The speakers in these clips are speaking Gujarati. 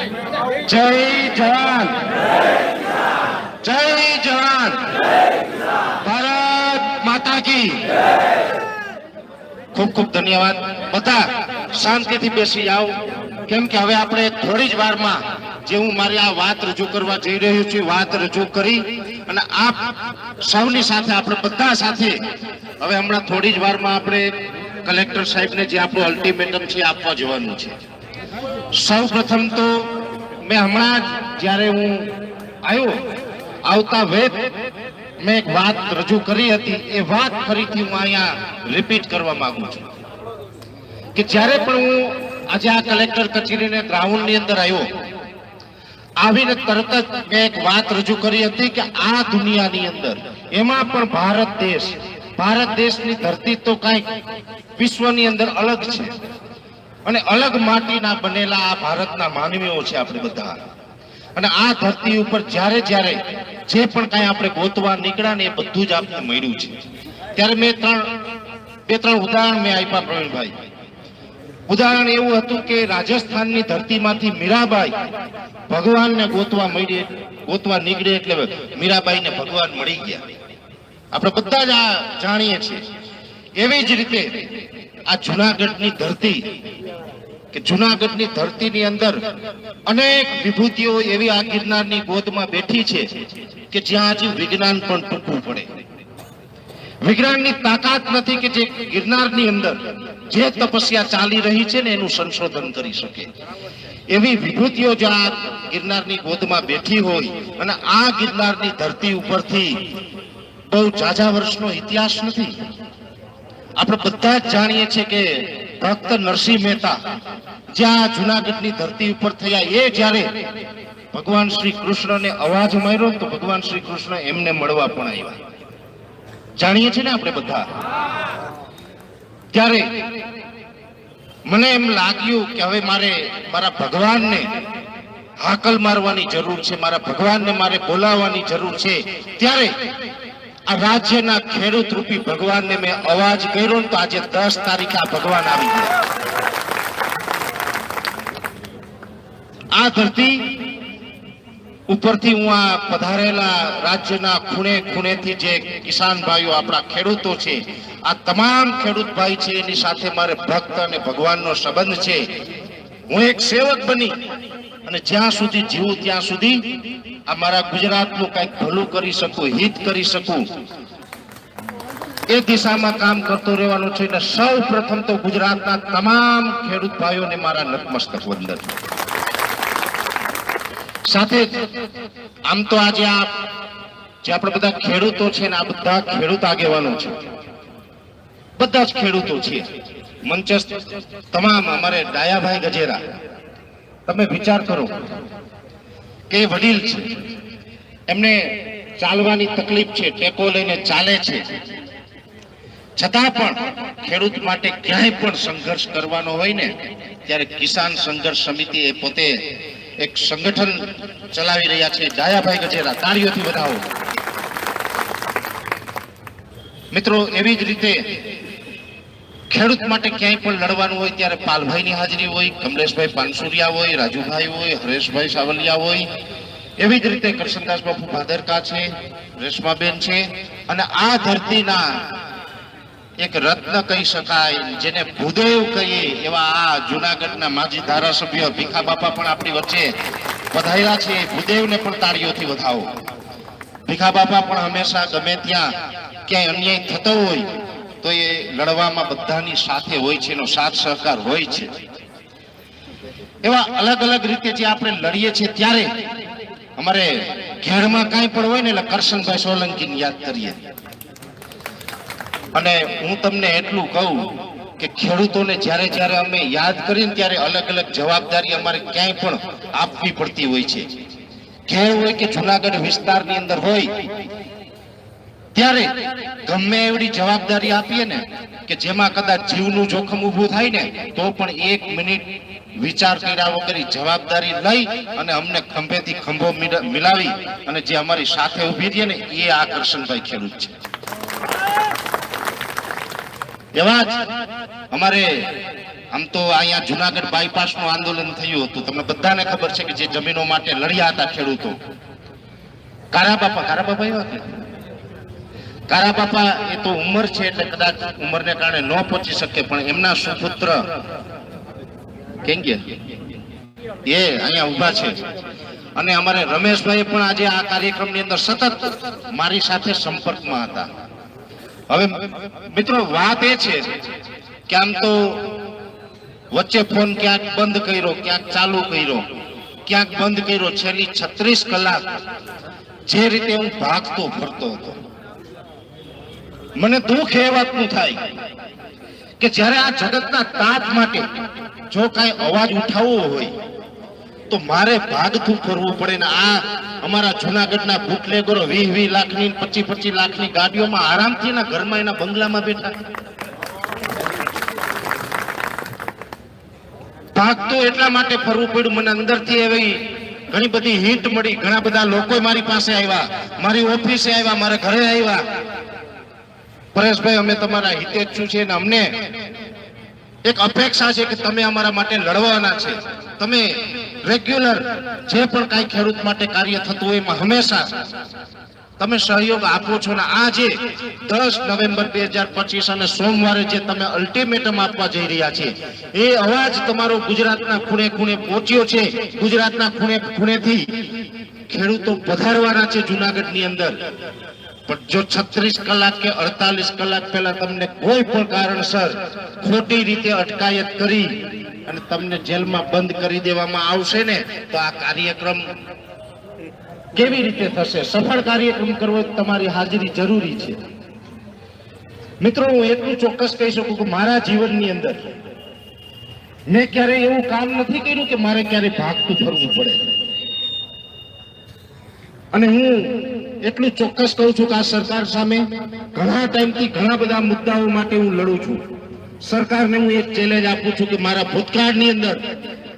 જય જવાન, જય જવાન, ભારત માતા કી. ખૂબ ખૂબ ધન્યવાદ. બધા શાંતિથી બેસી જાઓ, કેમ કે હવે આપણે થોડી જ વારમાં જે હું મારી આ વાત રજૂ કરવા જઈ રહ્યો છું, વાત રજૂ કરી અને આપ સૌની સાથે આપણે બધા સાથે હવે હમણાં થોડી જ વારમાં આપણે કલેક્ટર સાહેબને જે આપણું અલ્ટિમેટમ છે આપવા જવાનું છે. સૌ પ્રથમ તો મેં હમણાં જ જ્યારે હું આવતા વેત મેં એક વાત રજૂ કરી હતી, એ વાત ફરીથી હું અહીંયા રિપીટ કરવા માંગુ છું કે જ્યારે પણ હું આજે આ કલેક્ટર કચેરીને ગ્રાઉન્ડની અંદર આવ્યો, આવીને તરત જ મેં એક વાત રજૂ કરી હતી કે આ દુનિયાની અંદર એમાં પણ ભારત દેશની ધરતી તો કંઈક વિશ્વની અંદર અલગ છે અને અલગ માટીના બનેલા આ ભારતના માનવીઓ છે આપણે બધા. અને આ ધરતી ઉપર જ્યારે જ્યારે જે પણ કાંઈ આપણે ગોતવા નીકળ્યા ને એ બધું જ આપણે મળ્યું છે. ત્યારે મેં બે ત્રણ ઉદાહરણ મેં આપ્યા પ્રવીણભાઈ. ઉદાહરણ એવું હતું કે રાજસ્થાનની ધરતીમાંથી મીરાબાઈ ભગવાનને ગોતવા નીકળે એટલે મીરાબાઈને ભગવાન મળી ગયા. આપણે બધા જ આ જાણીએ છીએ. એવી જ રીતે આ જુનાગઢની ધરતી કે જુનાગઢની ધરતીની અંદર અનેક વિભૂતિઓ એવી આ ગિરનારની ગોદમાં બેઠી છે કે જ્યાં હજી વિજ્ઞાન પણ ટૂંકવું પડે. વિજ્ઞાનની તાકાત નથી કે જે ગિરનારની અંદર જે તપસ્યા ચાલી રહી છે ને એનું સંશોધન કરી શકે. એવી વિભૂતિઓ જો આ ગિરનારની ગોદમાં બેઠી હોય અને આ ગિરનારની ધરતી ઉપરથી બહુ ઝાઝા વર્ષનો ઇતિહાસ નથી. આપણે બધા જ જાણીએ છીએ કે ભક્ત નરસિંહ મહેતા જ્યાં જુનાગઢની ધરતી ઉપર થયા, એ જ્યારે ભગવાન શ્રી કૃષ્ણને અવાજ માર્યો તો ભગવાન શ્રી કૃષ્ણ એમને મળવા પણ આવ્યા. જાણીએ છીએ ને આપણે બધા. ત્યારે મને એમ લાગ્યું કે હવે મારે મારા ભગવાનને હાકલ મારવાની જરૂર છે, મારા ભગવાનને મારે બોલાવવાની જરૂર છે. ત્યારે આ રાજ્યના ખેડૂત રૂપી ભગવાનને મેં અવાજ કર્યો તો આજે 10 તારીખે આ ભગવાન આવી ગયા. આ ધરતી ઉપરથી હું આ પધારેલા રાજ્યના ખૂણે ખૂણેથી જે કિસાન ભાઈઓ આપણા ખેડૂતો છે, આ તમામ ખેડૂત ભાઈ છે, એની સાથે મારે ભક્ત અને ભગવાનનો સંબંધ છે. હું એક સેવક બની અને જ્યાં સુધી જીવું ત્યાં સુધી આ મારા ગુજરાતનું કંઈક ભલું કરી શકું, હિત કરી શકું, એ દિશામાં કામ કરતો રહેવાનું છે. એટલે સૌ પ્રથમ તો ગુજરાતના તમામ ખેડૂત ભાઈઓને મારા નતમસ્તક વંદન. સાથે આમ તો આજે આ જે આપણે બધા ખેડૂતો છે ને આ બધા ખેડૂત આગેવાનો છે, બધા જ ખેડૂતો છે. મંચસ્થ તમામ અમારે ડાયાભાઈ ગજેરા, તમે વિચાર કરો કે વડીલ છે, એમને ચાલવાની તકલીફ છે, ટેકો લઈને ચાલે છે, છતાં પણ ખેડૂત માટે ક્યાંય પણ સંઘર્ષ કરવાનો હોય ને ત્યારે કિસાન સંઘર્ષ સમિતિ એ પોતે એક સંગઠન ચલાવી રહ્યા છે. ડાયાભાઈ ગજેરા, તાળીઓથી વધાવો. મિત્રો, એવી જ રીતે ખેડૂત માટે ક્યાંય પણ લડવાનું હોય ત્યારે પાલભાઈની હાજરી હોય, કમલેશભાઈ પાનસુરિયા હોય, રાજુભાઈ હોય, હરેશભાઈ સાવલિયા હોય. એવી જ રીતે કરશનદાસ બાપુ ભાદરકા છે, રેશમાબેન છે. અને આ ધરતીના એક રત્ન કહી શકાય, જેને ભૂદેવ કહીએ એવા આ જુનાગઢના માજી ધારાસભ્ય ભીખા બાપા પણ આપણી વચ્ચે પધાર્યા છે. ભૂદેવને પણ તાળીઓથી વધાવો. ભીખા બાપા પણ હંમેશા ગમે ત્યાં ક્યાંય અન્યાય થતો હોય તો એ લડવામાં બધાની સાથે હોય છે, એનો સાથ સહકાર હોય છે. એવા અલગ અલગ રીતે જે આપણે લડીએ છીએ ત્યારે અમારે ઘેરમાં કાંઈ પણ હોય ને એટલે કરશનભાઈ સોલંકીને યાદ કરીએ. અને હું તમને એટલું કહું કે ખેડૂતોને જ્યારે જ્યારે અમે યાદ કરીને ત્યારે અલગ અલગ જવાબદારી અમારે ક્યાંય પણ આપવી પડતી હોય છે. ઘેર હોય કે જુનાગઢ વિસ્તારની અંદર હોય ત્યારે ગમે એવડી જવાબદારી આપીએ ને કે જેમાં કદાચ જીવનું જોખમ ઊભું થાય ને તો પણ 1 મિનિટ વિચાર કર્યા વગર જવાબદારી લઈ અને અમને ખંભેથી ખંભો મિલાવી અને જે અમારી સાથે ઊભી રહી ને એ આ કરશનભાઈ ખેડૂત છે. એવા જ અમારે આમ તો અહીંયા જુનાગઢ બાયપાસનું આંદોલન થયું હતું, તમને બધાને ખબર છે કે જે જમીનો માટે લડ્યા હતા ખેડૂતો. કારાબાપા એવા કે કારાબાપા એ તો ઉંમર છે એટલે કદાચ ઉંમરને કારણે ન પહોંચી શકે, પણ એમના સુપુત્ર કેમ કે એ અહીંયા ઉભા છે. અને અમારે રમેશભાઈ પણ આજે આ કાર્યક્રમની અંદર સતત મારી સાથે સંપર્કમાં હતા. હવે મિત્રો વાત એ છે કે આમ તો વચ્ચે ફોન ક્યાંક બંધ કર્યો, ક્યાંક ચાલુ કર્યો, ક્યાંક બંધ કર્યો. છેલ્લી 36 કલાક જે રીતે હું ભાગતો ફરતો હતો, મને દુઃખ એ વાતનું થાય કે જ્યારે આ જગતના તાત માટે જો કાંઈ અવાજ ઉઠાવવો હોય તો મારે ભાગતું ફરવું પડે ને આ અમારા જુનાગઢના બુટલેગરો 20 લાખની 25 લાખની ગાડીઓમાં આરામથી એના ઘરમાં એના બંગલામાં બેઠા. ભાગતું એટલા માટે ફરવું પડ્યું. મને અંદરથી એવી ઘણી બધી હિંટ મળી, ઘણા બધા લોકો મારી પાસે આવ્યા, મારી ઓફિસે આવ્યા, મારા ઘરે આવ્યા. પરેશભાઈ અમે તમારા હિતેચ્છુ છે ને અમને એક અપેક્ષા છે કે તમે અમારા માટે લડવાના છે. તમે રેગ્યુલર જે પણ કાંઈ ખેડૂત માટે કાર્ય થતું હોય એમાં હંમેશા તમે સહયોગ આપો છો ને આજે 10 નવેમ્બર 2025 અને સોમવારે જે તમે અલ્ટિમેટમ આપવા જઈ રહ્યા છે એ અવાજ તમારો ગુજરાતના ખૂણે ખૂણે પહોંચ્યો છે. ગુજરાતના ખૂણે ખૂણેથી ખેડૂતો પધારવાના છે જુનાગઢની અંદર. પણ જો 36 કલાક કે 48 કલાક પહેલા તમને કોઈ પણ કારણસર ખોટી રીતે અટકાયત કરી અને તમને જેલમાં બંધ કરી દેવામાં આવશે ને તો આ કાર્યક્રમ કેવી રીતે થશે? સફળ કાર્યક્રમ કરવો તમારી હાજરી જરૂરી છે. મિત્રો હું એટલું ચોક્કસ કહી શકું કે મારા જીવનની અંદર મેં ક્યારેય એવું કામ નથી કર્યું કે મારે ક્યારેય ભાગતું ફરવું પડે. અને હું એટલું ચોક્કસ કહું છું કે આ સરકાર સામે ઘણા ટાઈમથી ઘણા બધા મુદ્દાઓ માટે હું લડું છું. સરકારને હું એક ચેલેન્જ આપું છું કે મારા ભૂતકાળની અંદર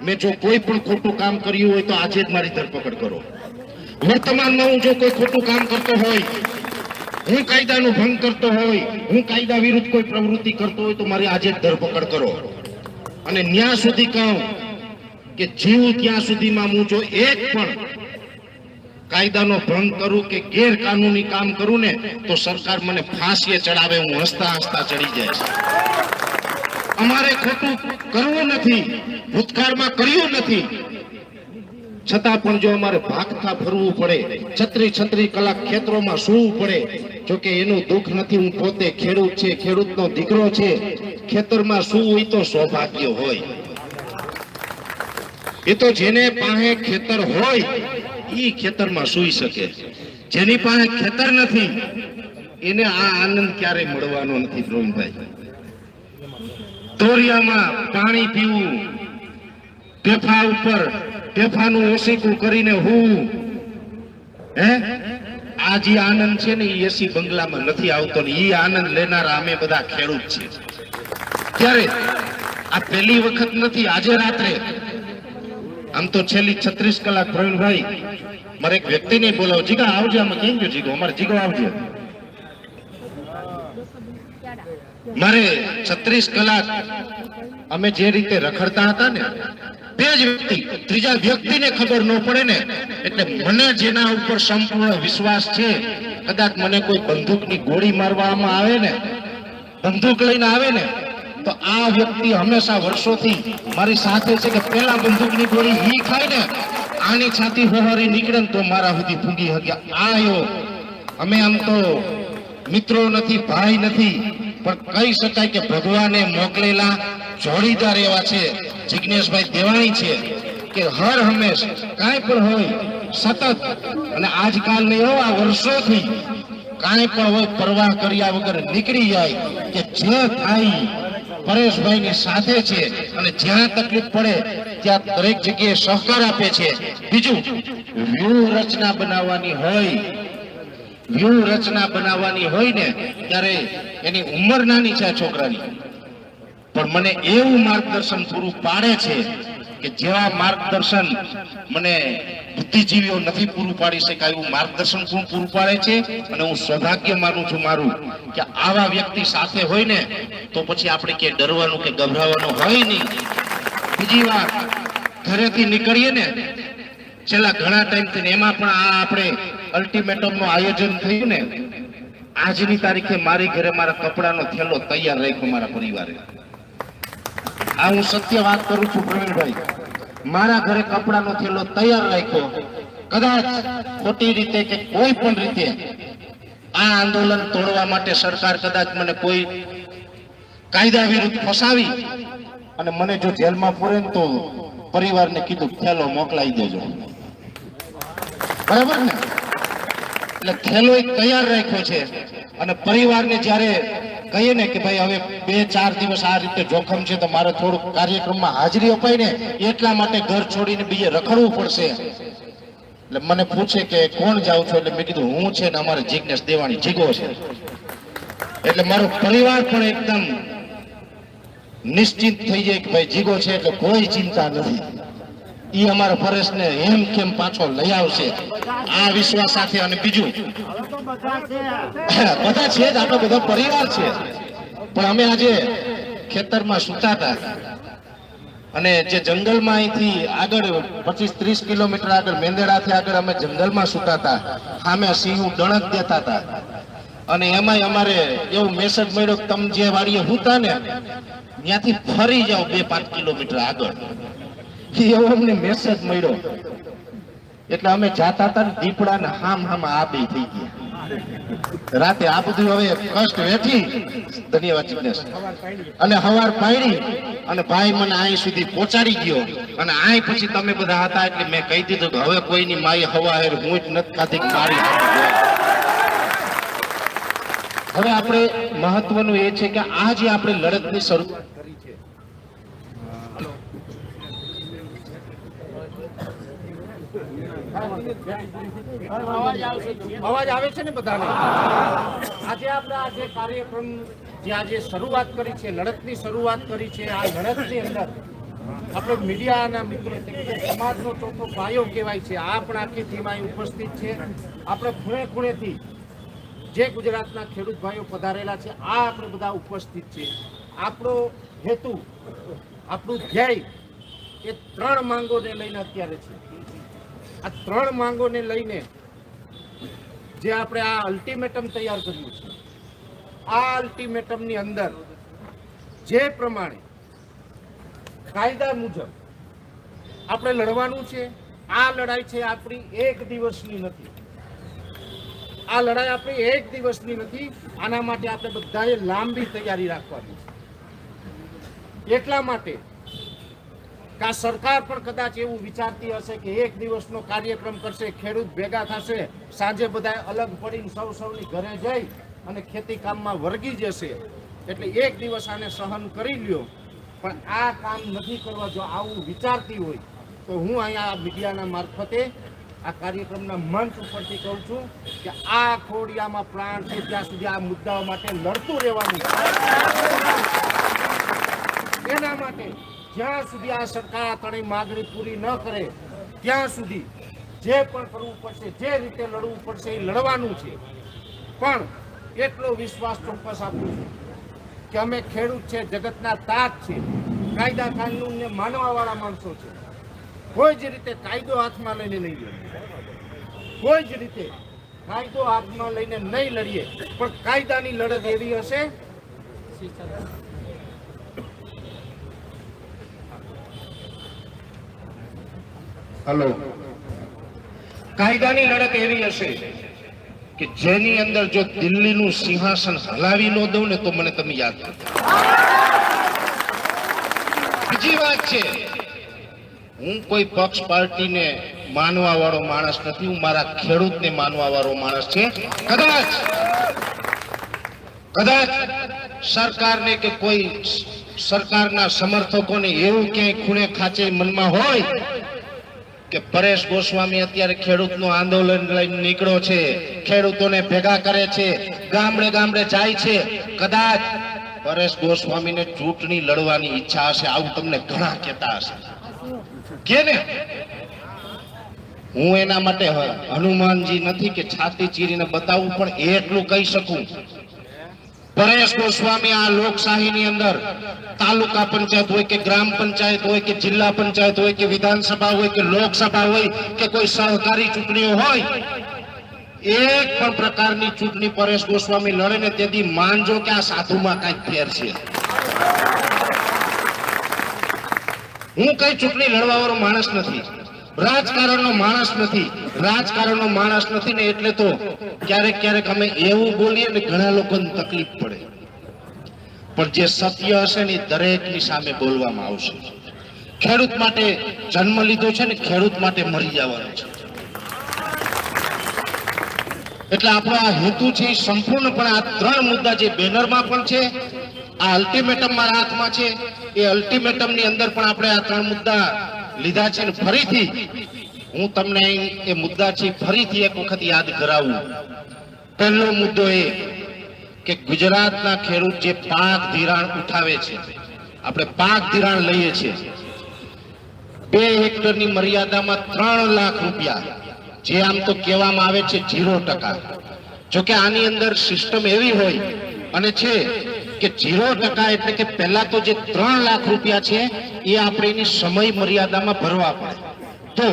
મેં જો કોઈ પણ ખોટું કામ કર્યું હોય તો આજે જ મારી ધરપકડ કરો. વર્તમાનમાં હું જો કોઈ ખોટું કામ કરતો હોય, હું કાયદાનો ભંગ કરતો હોય, હું કાયદા વિરુદ્ધ કોઈ પ્રવૃત્તિ કરતો હોય તો મારી આજે જ ધરપકડ કરો. અને ન્યા સુધી કહું કે જીવ ત્યાં સુધીમાં હું જો એક પણ કાયદાનો ભંગ કરું કે ગેરકાનૂની કામ કરું ને તો સરકાર મને ફાંસીએ ચડાવે, હું હસતા હસતા ચડી જાય. અમારે ખોટું કરવું નથી, ભૂતકાળમાં કર્યું નથી, છતાં પણ જો અમારે ભાગતા ફરવું પડે, 36 કલાક ખેતરોમાં સૂવું પડે, જોકે એનું દુઃખ નથી. હું પોતે ખેડૂત છે, ખેડૂતનો દીકરો છે. ખેતરમાં સૂવું હોય તો સૌભાગ્ય હોય. એ તો જેને પાસે ખેતર હોય ઈ ખેતરમાં સૂઈ શકે. જેની પાસે ખેતર નથી એને આ આનંદ ક્યારેય મળવાનો નથી. પ્રવીણભાઈ, તોરિયામાં પાણી પીવું, ટેફા ઉપર ટેફાનું ઓસીકું કરીને હું આ જે આનંદ છે ને એ એસી બંગલામાં નથી આવતો ને એ આનંદ લેનારા અમે બધા ખેડૂત છે. ત્યારે આ પહેલી વખત નથી, આજે રાત્રે આમ તો છેલ્લી 36 કલાક પ્રવીણભાઈ મારે એક વ્યક્તિને બોલાવો. જીગા આવજો. આમાં કેમ ગયો જીગો? અમારે જીગો આવજો. મારે 36 કલાક અમે જે રીતે રખડતા હતા ને તે જ વ્યક્તિ ત્રીજા વ્યક્તિને ખબર ન પડે ને એટલે મને જેના ઉપર સંપૂર્ણ વિશ્વાસ છે, કદાચ મને કોઈ બંદૂકની ગોળી મારવામાં આવે ને, બંદૂક લઈને આવે ને તો આ વ્યક્તિ હંમેશા વર્ષોથી મારી સાથે છે કે પેલા બંદૂકની ગોળી ઈ ખાય ને આની છાતી હોહરી નીકળે ને તો મારા સુધી ફૂંગી હગ્યા. આયો અમે આમ તો મિત્રો નથી, ભાઈ નથી, પણ કહી શકાય કે ભગવાને મોકલેલા જોડીદાર એવા છે જિગ્નેશભાઈ દેવાણી છે કે હર હંમેશ કાંઈ પણ હોય સતત અને આજકાલ નહીં હોય આ વર્ષોથી કાંઈ પણ હોય પરવાહ કર્યા વગર નીકળી જાય કે જે થાય પરેશભાઈની સાથે છે અને જ્યાં તકલીફ પડે ત્યાં દરેક જગ્યાએ સહકાર આપે છે. બીજું વ્યૂહરચના બનાવવાની હોય ને ત્યારે એની ઉંમર નાની છે આ છોકરાની, પણ મને એવું માર્ગદર્શન પૂરું પાડે છે કે જેવા માર્ગદર્શન મને બુદ્ધિજીવીઓ નથી પૂરું પાડી શકાય એવું માર્ગદર્શન કોણ પૂરું પાડે છે, અને હું સૌભાગ્ય માનું છું મારું કે આવા વ્યક્તિ સાથે હોય ને તો પછી આપણે કે ડરવાનું કે ગભરાવાનું હોય નહીં. બીજી વાત, ઘરેથી નીકળીએ ને છેલ્લા ઘણા ટાઈમથી, એમાં પણ આ આપણે અલ્ટિમેટમ નું આયોજન થયું ને, આજની તારીખે મારી ઘરે મારા કપડાનો થેલો તૈયાર રાખ્યો મારા પરિવારે. આ હું સત્ય વાત કરું છું પ્રવીણભાઈ, મારા ઘરે કપડાનો થેલો તૈયાર રાખ્યો. કદાચ ખોટી રીતે કે કોઈ પણ રીતે આ આંદોલન તોડવા માટે સરકાર કદાચ મને કોઈ કાયદા વિરુદ્ધ ફસાવી અને મને જો જેલમાં પૂરે ને તો પરિવારને કીધું થેલો મોકલાઈ દેજો. બરાબર ને? એટલે થેલો એક તૈયાર રાખ્યો છે, અને પરિવારને જ્યારે કહીએ ને કે ભાઈ હવે 2-4 દિવસ આ રીતે જોખમ છે તો મારે થોડુંક કાર્યક્રમમાં હાજરી અપાય ને એટલા માટે ઘર છોડીને બીજે રખડવું પડશે. એટલે મને પૂછે કે કોણ જાવ છો, એટલે મેં કીધું હું છે ને અમારે જિજ્ઞેશ દેવાણી જીગો છે. એટલે મારો પરિવાર પણ એકદમ નિશ્ચિત થઈ જાય કે ભાઈ જીગો છે એટલે કોઈ ચિંતા નથી, ઈ અમારા પરેશને એમ કેમ પાછો લઈ આવશે આ વિશ્વાસ સાથે. અને બીજું બધા છે જ, આપણો બધો પરિવાર છે. પણ અમે આજે ખેતરમાં સૂતા હતા અને જે જંગલમાં અહીંથી આગળ 25-30 કિલોમીટર આગળ મેંદડાથી આગળ અમે જંગલમાં સૂતા હતા, સામે સિંહ ડણક દેતા હતા. અને એમાંય અમારે એવો મેસેજ મળ્યો કે તમે જે વાડીએ સૂતા ને ત્યાંથી ફરી જાઓ 2-5 કિલોમીટર આગળ, એવો અમને મેસેજ મળ્યો. એટલે અમે જાતા હતા ને દીપડા ને હામ આ બે થઈ ગયા. રાતે આ બધું હવે કષ્ટ વેઠી, ધન્યવાદ જિગ્નેશ, અને હવાર પાડી અને ભાઈ મને અહીં સુધી પહોંચાડી ગયો. અને આય પછી તમે બધા હતા એટલે મેં કહી દીધું કે હવે કોઈની માઈ હવા હેર હું જ નથી ખાધી મારી. હવે આપણે મહત્વનું એ છે કે આ જે આપણે લડતની શરૂઆત કરી છે, અવાજ આવે છે ને બધાને? આજે આપણે આ જે કાર્યક્રમ જે આજે શરૂઆત કરી છે, લડતની શરૂઆત કરી છે, આ લડતની અંદર આપણે મીડિયાના મિત્રો સમાજનો ચોખ્ખો પાયો કહેવાય છે, આ પણ આખી ટીમ અહીં ઉપસ્થિત છે. આપણે ખૂણે ખૂણેથી જે ગુજરાતના ખેડૂત ભાઈઓ પધારેલા છે આ આપણે બધા ઉપસ્થિત છે. આપણો હેતુ, આપણું ધ્યેય એ 3 માંગોને લઈને અત્યારે છે. આ 3 માંગોને લઈને જે આપણે આ અલ્ટિમેટમ તૈયાર કર્યું છે, આ અલ્ટિમેટમની અંદર જે પ્રમાણે કાયદા મુજબ આપણે લડવાનું છે. આ લડાઈ છે આપણી 1 દિવસની નથી, આ લડાઈ આપણી 1 દિવસની નથી. આના માટે આપણે બધાએ લાંબી તૈયારી રાખવાની છે. એટલા માટે કે આ સરકાર પણ કદાચ એવું વિચારતી હશે કે 1 દિવસનો કાર્યક્રમ કરશે, ખેડૂત ભેગા થશે, સાંજે બધા અલગ પડીને સૌની ઘરે જઈ અને ખેતી કામમાં વર્ગી જશે, એટલે 1 દિવસ આને સહન કરી લ્યો. પણ આ કામ નથી કરવા. જો આવું વિચારતી હોય તો હું અહીંયા મીડિયાના મારફતે આ કાર્યક્રમના મંચ ઉપરથી કહું છું કે આ ખોડિયામાં પ્રાણ છે ત્યાં સુધી આ મુદ્દાઓ માટે લડતું રહેવાનું. એના માટે જ્યાં સુધી આ સરકાર આ 3 માગણી પૂરી ન કરે ત્યાં સુધી જે પણ કરવું પડશે, જે રીતે લડવું પડશે એ લડવાનું છે. પણ એટલો વિશ્વાસ ચોક્કસ આપું છું કે અમે ખેડૂત છે, જગતના તાત છે, કાયદા કાનૂનને માનવાવાળા માણસો છે. કોઈ જ રીતે કાયદો હાથમાં લઈને નહીં લડીએ, કોઈ જ રીતે કાયદો હાથમાં લઈને નહીં લડીએ, પણ કાયદાની લડત એવી હશે હલો કાયદાની લડત એવી હશે કે જેની અંદર જો દિલ્હીનું સિંહાસન હલાવી ન દઉં ને તો મને તમે યાદ કરજો. બીજી વાત છે, હું કોઈ પક્ષ પાર્ટીને માનવા વાળો માણસ નથી, હું મારા ખેડૂતને માનવા વાળો માણસ છે. કદાચ સરકારને કે કોઈ સરકારના સમર્થકોને એવું ક્યાંય ખૂણે ખાંચે મનમાં હોય કે પરેશ ગોસ્વામી અત્યારે ખેડૂતનું આંદોલન લઈને નીકળ્યો છે, ખેડૂતોને ભેગા કરે છે, ગામડે ગામડે જાય છે, કદાચ પરેશ ગોસ્વામીને ચૂંટણી લડવાની ઈચ્છા હશે, આવું તમને ઘણા કહેતા હશે. કે ને હું એના માટે હનુમાનજી નથી કે છાતી ચીરીને બતાવું, પણ એટલું કહી શકું, પરેશ ગોસ્વામી આ લોકશાહીની અંદર તાલુકા પંચાયત હોય કે ગ્રામ પંચાયત હોય કે જિલ્લા પંચાયત હોય કે વિધાનસભા હોય કે લોકસભા હોય કે કોઈ સહકારી ચૂંટણીઓ હોય, એક પણ પ્રકારની ચૂંટણી પરેશ ગોસ્વામી લડે ને તેથી માનજો કે આ સાધુમાં કઈક ફેર છે. હું કઈ ચૂંટણી લડવા વાળો માણસ નથી, રાજકારણનો માણસ નથી, રાજકારણનો માણસ નથી ને એટલે તો ક્યારેક ક્યારેક અમે એવું બોલીએ ને ઘણા લોકોને તકલીફ પડે, પણ જે સત્ય હશે ને દરેકની સામે બોલવામાં આવશે. ખેડૂત માટે જન્મ લીધો છે ને ખેડૂત માટે મરી જવાનો છે, એટલે આપણો આ હેતુ છે સંપૂર્ણપણે આ ત્રણ મુદ્દા જે બેનરમાં પણ છે, આ અલ્ટિમેટમ મારા હાથમાં છે, એ અલ્ટિમેટમની અંદર પણ આપણે આ ત્રણ મુદ્દા લીધા છે. ફરીથી હું તમને એ મુદ્દા છે ફરીથી એક વખત યાદ કરાવું. પહેલો મુદ્દો એ કે ગુજરાતના ખેડૂત જે પાક ધિરાણ ઉઠાવે છે, આપણે પાક ધિરાણ લઈએ છીએ 2 હેક્ટરની મર્યાદામાં 3 લાખ રૂપિયા, જે આમ તો કહેવામાં આવે છે 0%. જોકે આની અંદર સિસ્ટમ એવી હોય અને છે કે 0% એટલે કે પહેલા તો જે 3 લાખ રૂપિયા છે એ આપણે એની સમય મર્યાદામાં ભરવા પડે. તો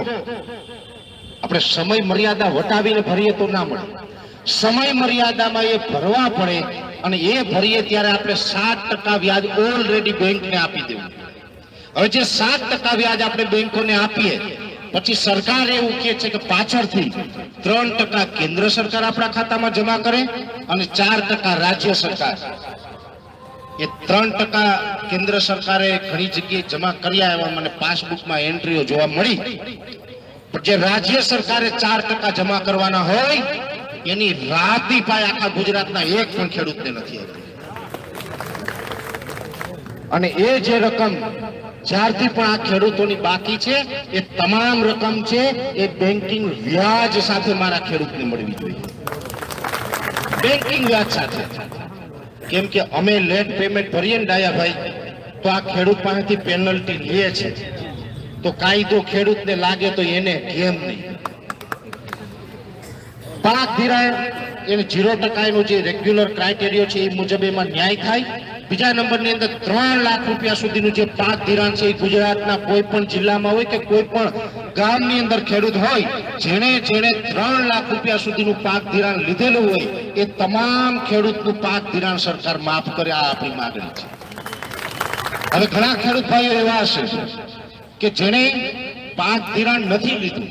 આપણે સમય મર્યાદા વટાવીને ભરીએ તો ના મળે, સમય મર્યાદામાં એ ભરવા પડે અને એ ભરીએ ત્યારે આપણે 7% વ્યાજ ઓલરેડી બેંકને આપી દેવું. હવે જે 7% વ્યાજ આપણે બેંકોને આપીએ પછી સરકાર એવું કહે છે કે પાછળથી 3% કેન્દ્ર સરકાર આપણા ખાતામાં જમા કરે અને 4% રાજ્ય સરકાર. એ 3% કેન્દ્ર સરકારે ઘણી જગ્યાએ જમા કર્યા એવા મને પાસબુકમાં એન્ટ્રીઓ જોવા મળી, પણ જે રાજ્ય સરકારે 4% જમા કરવાના હોય એની રાતી પાય આખા ગુજરાતના એક પણ ખેડૂતને નથી આપી. અને એ જે રકમ જ્યારથી પણ આ ખેડૂતોની બાકી છે એ તમામ રકમ છે એ બેન્કિંગ વ્યાજ સાથે મારા ખેડૂતને મળવી જોઈએ, બેન્કિંગ વ્યાજ સાથે. કેમ કે અમે લેટ પેમેન્ટ ભરીએ ને ડાયાભાઈ તો આ ખેડૂત પાસેથી પેનલ્ટી લે છે, તો કાયદો ખેડૂતને લાગે તો એને કેમ નહીં. પાક ધિરાણ એને 0% એનો જે રેગ્યુલર ક્રાઇટેરિયો છે એ મુજબ એમાં ન્યાય થાય. બીજા નંબરની અંદર 3 લાખ રૂપિયા સુધીનું જે પાક ધિરાણ છે એ ગુજરાતના કોઈ પણ જિલ્લામાં હોય કે કોઈ પણ ગામની અંદર ખેડૂત હોય જેણે 3 લાખ રૂપિયા સુધીનું પાક ધિરાણ લીધેલું હોય એ તમામ ખેડૂતનું પાક ધિરાણ સરકાર માફ કરે, આ આપણી માંગણી છે. હવે ઘણા ખેડૂત ભાઈઓ એવા હશે કે જેણે પાક ધિરાણ નથી લીધું,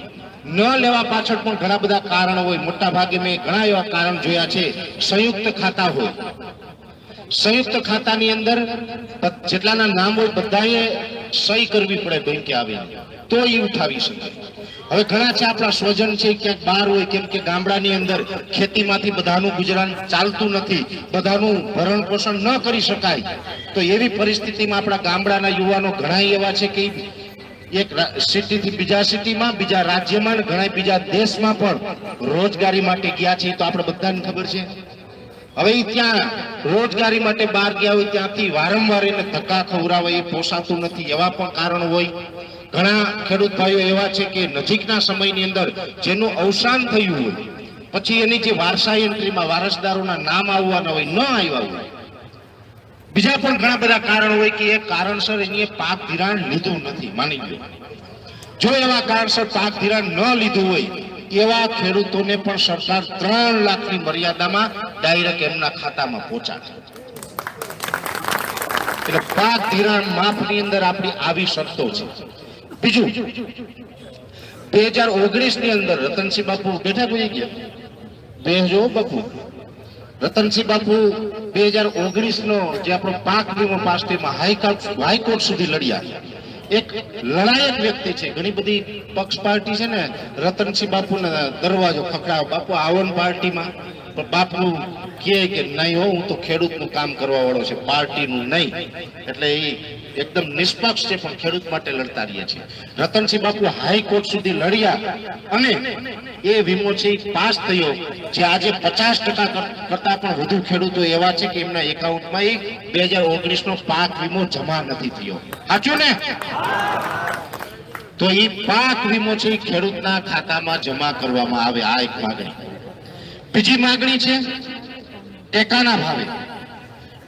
ન લેવા પાછળ પણ ઘણા બધા કારણો હોય. મોટા ભાગે મેં ઘણા એવા કારણ જોયા છે. સંયુક્ત ખાતા હોય, સંયુક્ત ખાતાની અંદર જેટલાના નામ હોય બધાએ સહી કરવી પડે બેંકે આવીને તો એ ઉઠાવી શકે. હવે ઘણા છે આપણા સ્વજન છે ક્યાંક બહાર હોય, કેમ કે ગામડાની અંદર ખેતીમાંથી બધાનું ગુજરાન ચાલતું નથી, બધાનું ભરણ પોષણ ન કરી શકાય, તો એવી પરિસ્થિતિમાં આપણા ગામડાના યુવાનો ઘણા એવા છે કે એક સિટીથી બીજા સિટીમાં, બીજા રાજ્યમાં, ઘણા બીજા દેશમાં પણ રોજગારી માટે ગયા છે, તો આપણે બધાને ખબર છે. હવે ત્યાં રોજગારી માટે બહાર ગયા હોય ત્યાંથી વારંવાર એને ધક્કા ખવડાવે, એ પોસાતું નથી, એવા પણ કારણો હોય. ઘણા ખેડૂત ભાઈઓ એવા છે કે નજીકના સમયની અંદર જેનું અવસાન થયું હોય પછી એની જે વારસાઈ એન્ટ્રીમાં વારસદારોના નામ આવવાના હોય, ન આવ્યા હોય. બીજા પણ ઘણા બધા કારણો હોય કે એ કારણસર એની પાક ધિરાણ લીધું નથી. માની લો જો એવા કારણસર પાક ધિરાણ ન લીધું હોય એવા ખેડૂતોને પણ સરકાર 3 લાખની મર્યાદામાં ડાયરેક્ટ એમના ખાતામાં પહોંચાડે. એટલે પાક ધિરાણ માફની અંદર આપણી આવી શરતો છે. બીજું 2019 ની અંદર રતનસિંહ બાપુ બેઠા કોઈ ગયા બેહજો બાપુ. રતનસિંહ બાપુ 2019 નો જે આપણો પાક વીમો પાસ થયો હાઈકોર્ટ સુધી લડ્યા. એક લડાયક વ્યક્તિ છે. ઘણી બધી પક્ષ પાર્ટી છે ને રતનસિંહ બાપુને દરવાજો ખખડાવ, બાપુ આવો ને પાર્ટીમાં, પણ બાપુ કહે કે નહીં હો, હું તો ખેડૂતનું કામ કરવા વાળો છે, પાર્ટીનું નહીં. એટલે એ એકદમ નિષ્પક્ષ છે પણ ખેડૂત માટે લડતા રહ્યા છે. રતનસિંહ બાપુ હાઈકોર્ટ સુધી લડ્યા અને એ વીમો છે પાસ થયો, જે આજે 50% કરતા પણ વધુ ખેડૂતો એવા છે કે એમના એકાઉન્ટમાં એ 2019 નો પાક વીમો જમા નથી થયો. સાચું ને? તો એ પાક વીમો છે એ ખેડૂતના ખાતામાં જમા કરવામાં આવે. આ એક માગણી. બીજી માગણી છે ટેકાના ભાવે.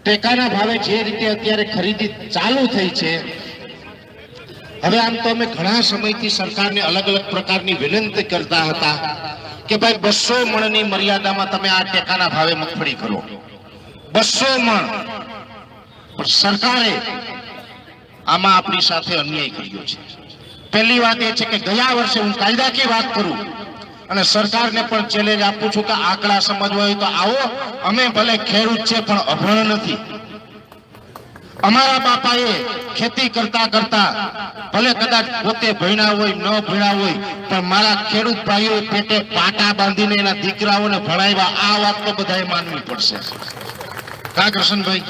ટેકાના ભાવે જે રીતે અત્યારે ખરીદી ચાલુ થઈ છે, હવે આમ તો અમે ઘણા સમયથી સરકારને અલગ અલગ પ્રકારની વિનંતી કરતા હતા કે ભાઈ 200 મણની મર્યાદામાં તમે આ ટેકાના ભાવે મગફળી કરો, 200 મણ. પણ સરકારે આમાં આપણી સાથે અન્યાય કર્યો છે. પહેલી વાત એ છે કે ગયા વર્ષે હું કાયદાકીય વાત કરું અને સરકારને પણ ચેલેન્જ આપું છું કે આંકડા સમજવા હોય તો આવો. અમે ભલે ખેડૂત છે પણ અભણ નથી. અમારા બાપાએ ખેતી કરતા કરતા ભલે કદાચ પોતે ભણ્યા હોય ન ભણ્યા હોય, પણ મારા ખેડૂત ભાઈઓ પેટે પાટા બાંધીને એના દીકરાઓને ભણાવ્યા. આ વાત તો બધાએ માનવી પડશે. કા કરશનભાઈ?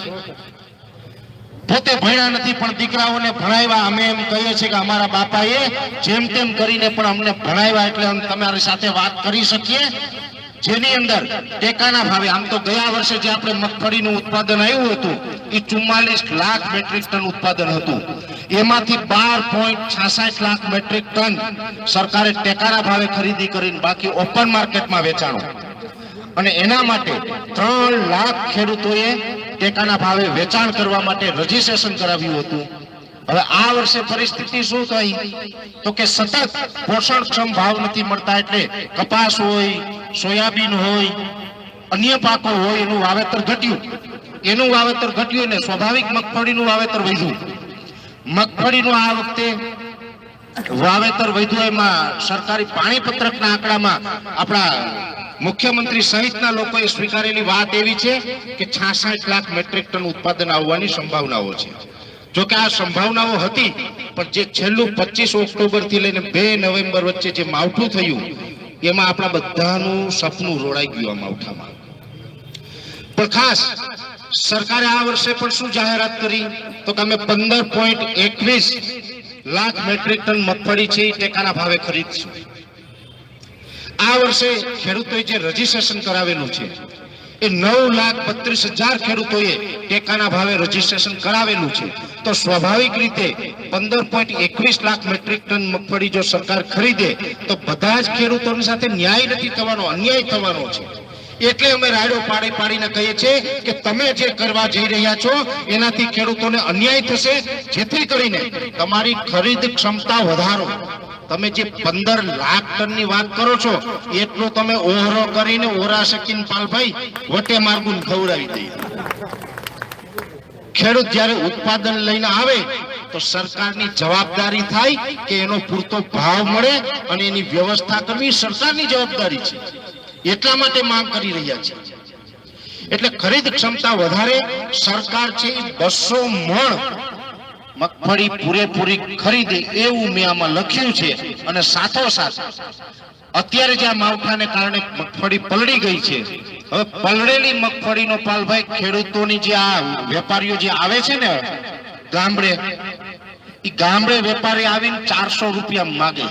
પોતે ભણ્યા નથી પણ દીકરાઓને ભણાવ્યા. અમે એમ કહીએ છીએ કે અમારા બાપાએ જેમ તેમ કરીને પણ અમને ભણાવ્યા, એટલે અમે તમારી સાથે વાત કરી શકીએ જેની અંદર ટેકાના ભાવે. આમ તો ગયા વર્ષે જે આપણે મગફળીનું ઉત્પાદન આવ્યું હતું એ 44 લાખ મેટ્રિક ટન ઉત્પાદન હતું. એમાંથી 12.66 લાખ મેટ્રિક ટન સરકારે ટેકાના ભાવે ખરીદી કરીને બાકી ઓપન માર્કેટમાં વેચાણો. અને એના માટે 3 લાખ ખેડૂતોએ ટેકાના ભાવે વેચાણ કરવા માટે રજીસ્ટ્રેશન કરાવ્યું હતું. હવે આ વર્ષે પરિસ્થિતિ શું થઈ તો કે સતત પોષણક્ષમ ભાવ નથી મળતા, એટલે કપાસ હોય, સોયાબીન હોય, અન્ય પાકો હોય એનું વાવેતર ઘટ્યું ને સ્વાભાવિક મગફળીનું વાવેતર વધ્યું. મગફળીનું આ વખતે વાવેતર વધ્યું. એમાં સરકારી પાણીપત્રકના આંકડામાં આપણા મુખ્યમંત્રી સહિતના લોકોએ સ્વીકારેલી વાત એવી છે કે 66 લાખ મેટ્રિક ટન ઉત્પાદન આવવાની સંભાવનાઓ છે. જો કે આ સંભાવનાઓ હતી, પણ જે છેલ્લું 25 ઓક્ટોબર થી લઈને 2 નવેમ્બર વચ્ચે જે માવઠું થયું એમાં આપણા બધાનું સપનું રોડાઈ ગયું. આ માવઠામાં પણ ખાસ સરકારે આ વર્ષે પણ શું જાહેરાત કરી તો કે અમે 15.21 લાખ મેટ્રિક ટન મગફળી છે એ ટેકાના ભાવે ખરીદશું. આ વર્ષે ખેડૂતોએ જે રજીસ્ટ્રેશન કરાવેલું છે એ 9,32,000 ખેડૂતોએ ટેકાના ભાવે રજીસ્ટ્રેશન કરાવેલું છે. તો સ્વાભાવિક રીતે 15.21 લાખ મેટ્રિક ટન મગફળી જો સરકાર ખરીદે તો બધા જ ખેડૂતોની સાથે ન્યાય નથી થવાનો, અન્યાય થવાનો છે. એટલે અમે રાડો પાડીને કહીએ છીએ કે તમે જે કરવા જઈ રહ્યા છો એનાથી ખેડૂતોને અન્યાય થશે. જેથી કરીને તમારી ખરીદ ક્ષમતા વધારો. તમે જે 15 લાખ ટનની વાત કરો છો એટલો તમે ઓહરો કરીને ઓરા શકીને પાલભાઈ વટે માર્ગુન ખવડાવી દઈએ. ખેડૂત જ્યારે ઉત્પાદન લઈને આવે તો સરકારની જવાબદારી થાય કે એનો પૂરતો ભાવ મળે અને એની વ્યવસ્થા કરવી સરકારની જવાબદારી છે. એટલા માટે માંગ કરી રહ્યા છે. એટલે ખરીદ ક્ષમતા વધારે. સરકાર છે 200 મણ મગફળી પૂરેપૂરી ખરીદે એવું મેં આમાં લખ્યું છે. અને સાથોસાથ અત્યારે જે આ માવઠાને કારણે મગફળી પલળી ગઈ છે, હવે પલળેલી મગફળીનો પાલભાઈ ખેડૂતોની જે આ વેપારીઓ જે આવે છે ને ગામડે, એ ગામડે વેપારી આવીને 400 રૂપિયા માગે.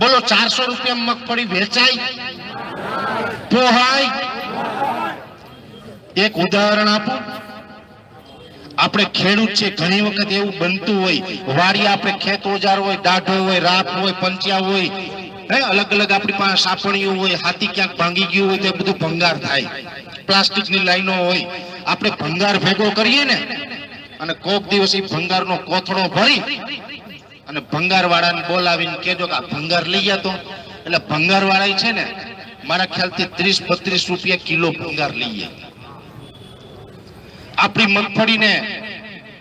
બોલો 400 રૂપિયા મગફળી વેચાય? પોહાય? એક ઉદાહરણ આપું. આપણે ખેડૂત છે, ઘણી વખત એવું બનતું હોય વાડી આપણે ખેત ઓજાર હોય, દાઢો હોય, રાપ હોય, પંચ્યા હોય, અલગ અલગ આપણી પાસે સાપણીઓ હોય, હાથી ક્યાંક ભાંગી ગયું હોય તો એ બધું ભંગાર થાય. પ્લાસ્ટિકની લાઈનો હોય, આપણે ભંગાર ભેગો કરીએ ને અને કોક દિવસ એ ભંગારનો કોથળો ભરી અને ભંગાર વાળાને બોલાવીને કહેજો કે આ ભંગાર લઈ જતો. એટલે ભંગાર વાળા છે ને મારા ખ્યાલથી 30-32 રૂપિયા કિલો ભંગાર લઈએ. આપણી મગફળીને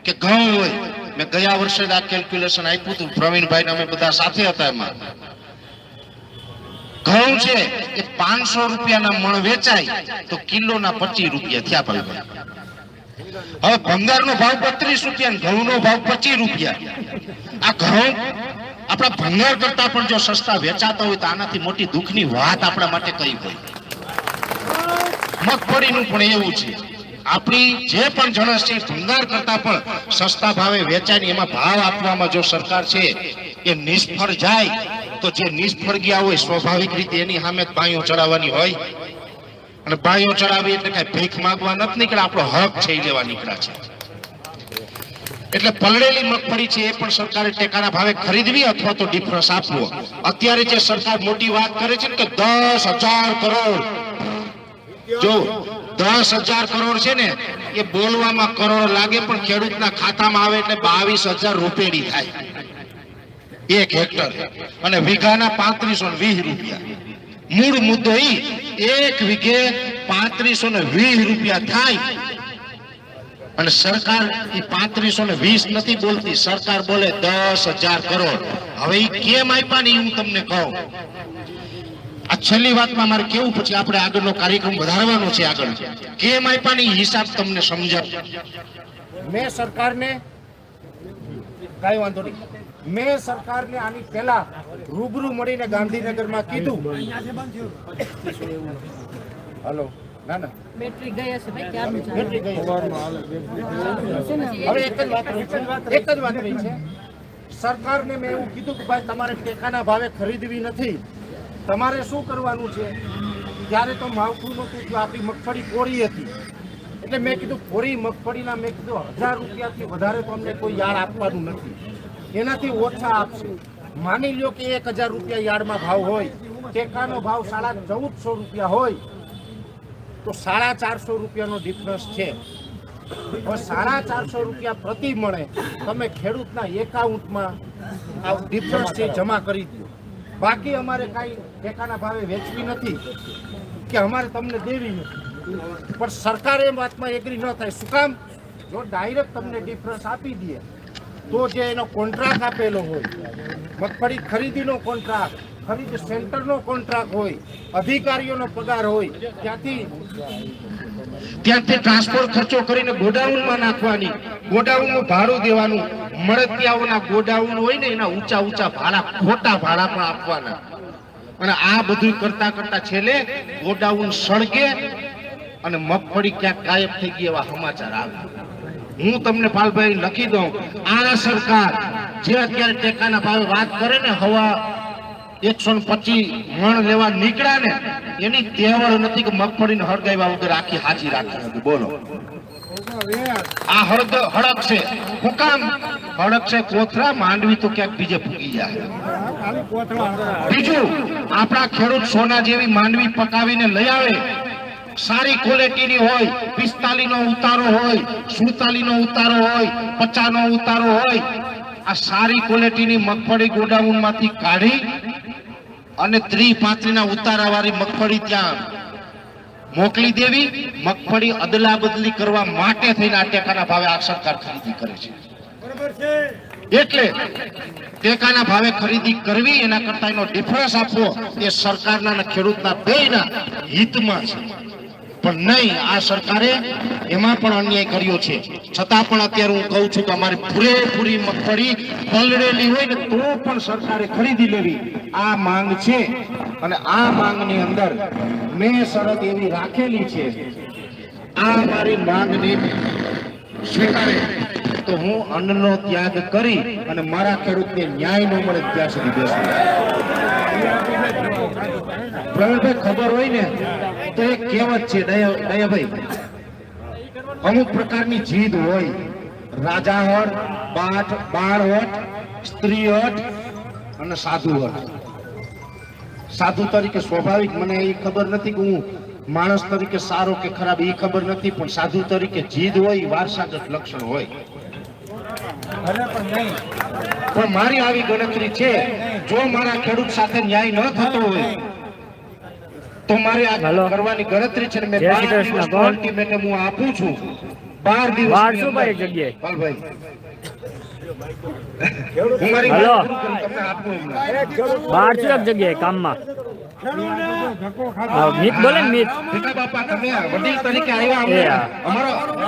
કે ઘઉં હોય, મેં ગયા વર્ષે આ કેલ્ક્યુલેશન આપ્યું હતું પ્રવીણભાઈ અમે બધા સાથે હતા. એમાં ઘઉં છે એ 500 રૂપિયાના મણ વેચાય તો કિલોના 25 રૂપિયા થયા. ભાઈ હવે ભંગારનો ભાવ 32 રૂપિયા, ઘઉંનો ભાવ 25 રૂપિયા. આ ઘઉં આપણા ભંગાર કરતા પણ જો સસ્તા વેચાતા હોય તો આનાથી મોટી દુઃખની વાત આપણા માટે કઈ હોય? મગફળીનું પણ એવું છે. આપણી જે પણ જણસ છે ભંગાર કરતા પણ સસ્તા ભાવે વેચાય. એમાં ભાવ આપવામાં જો સરકાર છે એ નિષ્ફળ જાય તો જે નિષ્ફળ ગયા હોય સ્વાભાવિક રીતે એની સામે બાયો ચડાવવાની હોય. અને બાયો ચડાવી એટલે કઈ ભીખ માંગવા નથી નીકળ્યા, આપણો હક છે એ લેવા નીકળ્યા છે. એટલે પલળેલી મગફળી છે એ પણ સરકારે ટેકાના ભાવે ખરીદવી અથવા તો ડિફરન્સ આપવો. અત્યારે જે સરકાર મોટી વાત કરે છે ને કે 10,000 કરોડ, જો 10,000 કરોડ છે ને એ બોલવામાં કરોડ લાગે પણ ખેડૂતના ખાતામાં આવે એટલે 22,000 રૂપિયાની થાય 1 હેક્ટર, અને વીઘાના 3520 રૂપિયા. મૂળ મુદ્દો ઈ 1 વીઘે 3520 રૂપિયા થાય, અને સરકાર એ 3520 નથી બોલતી, સરકાર બોલે 10,000 કરોડ. હવે ઈ કેમ આપ્યા ને હું તમને કહું. આ છેલ્લી વાતમાં મારે કેવું, પછી આપણે આગળનો કાર્યક્રમ વધારવાનો છે. આગળ કેમ આપ્યા ને હિસાબ તમને સમજાવ. મેં સરકારને કઈ વાંધો નહીં, મેં સરકારને આની પહેલા રૂબરૂ મળીને ગાંધીનગરમાં કીધું. હલો, ના ના બેટરી ગઈ હશે ભાઈ, ક્યારનું ચાલે? બેટરી ગઈ. હવે એક જ વાત રહી છે. સરકારને મેં એવું કીધું કે ભાઈ તમારે ટેકાના ભાવે ખરીદવી નથી, તમારે શું કરવાનું છે. ત્યારે તો માવઠું નહોતું, આપણી મગફળી કોરી હતી, એટલે મેં કીધું કોરી મગફળીના મેં કીધું 1000 રૂપિયાથી વધારે તો અમને કોઈ યાર્ડ આપવાનું નથી, એનાથી ઓછા આપશે. માની લ્યો કે 1000 રૂપિયા યાર્ડમાં ભાવ હોય, ટેકાનો ભાવ 1450 રૂપિયા હોય, તો 450 રૂપિયાનો ડિફરન્સ છે. હવે 450 રૂપિયા પ્રતિ મળે, તમે ખેડૂતના એકાઉન્ટમાં આ ડિફરન્સ છે જમા કરી દો. બાકી અમારે કાંઈ ટેકાના ભાવે વેચવી નથી કે અમારે તમને દેવી નથી. પણ સરકાર એ વાતમાં એગ્રી ન થાય. શું કામ? જો ડાયરેક્ટ તમને ડિફરન્સ આપી દે તો જે એનો કોન્ટ્રાક્ટ આપેલો હોય, મગફળી ખરીદીનો કોન્ટ્રાક્ટ, ખરીદ સેન્ટરનો કોન્ટ્રાક્ટ હોય, અધિકારીઓનો પગાર હોય, ત્યાંથી ટ્રાન્સપોર્ટ ખર્ચો કરીને ગોડાઉનમાં નાખવાની, ગોડાઉનનું ભાડું દેવાનું, મળતિયાઓના ગોડાઉન હોય ને એના ઊંચા ભાડા, ખોટા ભાડા પણ આપવાના. અને આ બધું કરતા કરતા છેલ્લે ગોડાઉન સળગે અને મગફળી ક્યાંક ગાયબ થઈ ગઈ એવા સમાચાર આવે. હું તમને પાલભાઈ લખી દઉં, આ સરકાર જે અત્યારે ટેકાના ભાવે વાત કરે ને, હવા 125 મણ લેવા નીકળ્યા ને, એની તેવડ નથી કે મગફળીને હળગાવ્યા વગર આખી હાજી રાખી નથી. બોલો, આ હળક છે. હું કામ હળક છે? કોથરા માંડવી તો ક્યાંક બીજે ફૂગી જાય. બીજું, આપણા ખેડૂત સોના જેવી માંડવી પકાવીને લઈ આવે, સારી ક્વોલિટીની હોય, 45 નો ઉતારો હોય, 47 નો ઉતારો હોય, 50 નો ઉતારો હોય. આ સારી ક્વોલિટીની મગફળી ગોડાઉનમાંથી કાઢી અને 30-35 ના ઉતારા વાળી મગફળી ત્યાં મોકલી દેવી. મગફળી અદલા બદલી કરવા માટે થઈને આ ટેકાના ભાવે આ સરકાર ખરીદી કરે છે. એટલે ટેકાના ભાવે ખરીદી કરવી, એના કરતા એનો ડિફરન્સ આપવો એ સરકારના અને ખેડૂતના બેયના હિતમાં છે. પણ નહીં, આ સરકારે એમાં પણ અન્યાય કર્યો છે. છતાં પણ અત્યારે હું કહું છું કે અમારી પૂરેપૂરી મગફળી પલળેલી હોય ને તો પણ સરકારે ખરીદી લેવી, આ માંગ છે. અને આ માંગની અંદર મેં શરત એવી રાખેલી છે, આ મારી માંગને સ્વીકારે તો હું અન્નનો ત્યાગ કરી અને મારા ખેડૂતને ન્યાય ન મળે ત્યાં સુધી બેસું. પ્રવીણભાઈ, ખબર હોય ને તો એક કહેવત છે, દયાભાઈ, અમુક પ્રકારની જીદ હોય, રાજા હટ, બાળ હટ, સ્ત્રી હટ અને સાધુ હટ. સાધુ તરીકે સ્વાભાવિક મને એ ખબર નથી કે હું માણસ તરીકે સારો કે ખરાબ, એ ખબર નથી, પણ સાધુ તરીકે જીદ હોય, વારસાગત લક્ષણ હોય. પણ મારી આવી ગણતરી છે, જો મારા ખેડૂત સાથે ન્યાય ન થતો હોય તો મારે આ કરવાની ગણતરી છે. મેં 12 દિવસ અલ્ટિમેટમ હું આપું છું. 12 દિવસ ભાઈ જગ્યાએ ભાઈ હું મારી વાત પૂરી કરી તમને આપું. 12 જગ્યાએ કામમાં મિત બોલે ને, મિત ભીખા બાપા, તમે વડીલ તરીકે આવ્યા,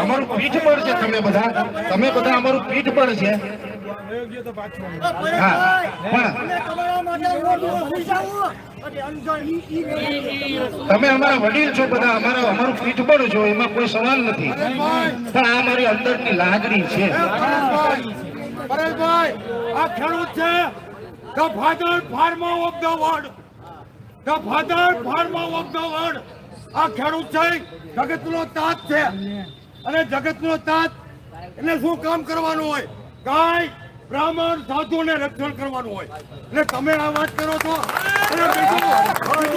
અમારું પીઠ બળ છે. તમે બધા અમારું પીઠ બળ છે. હા, તમે અમારા વડીલ છો, બધા અમારું પીઠ બળ છો, એમાં કોઈ સવાલ નથી. પણ આ મારી અંદરની લાગણી છે. પરેશભાઈ, આ ખેડૂત છે, the father farmer of the world, the father farmer of the world. આ ખેડૂત છે, જગતનો તાત છે, અને જગતનો તાત એટલે શું કામ કરવાનું હોય? ગાય બ્રાહ્મણ સાધુને રક્ષણ કરવાનું હોય. અને તમે આ વાત કરો છો અને બીજું તમે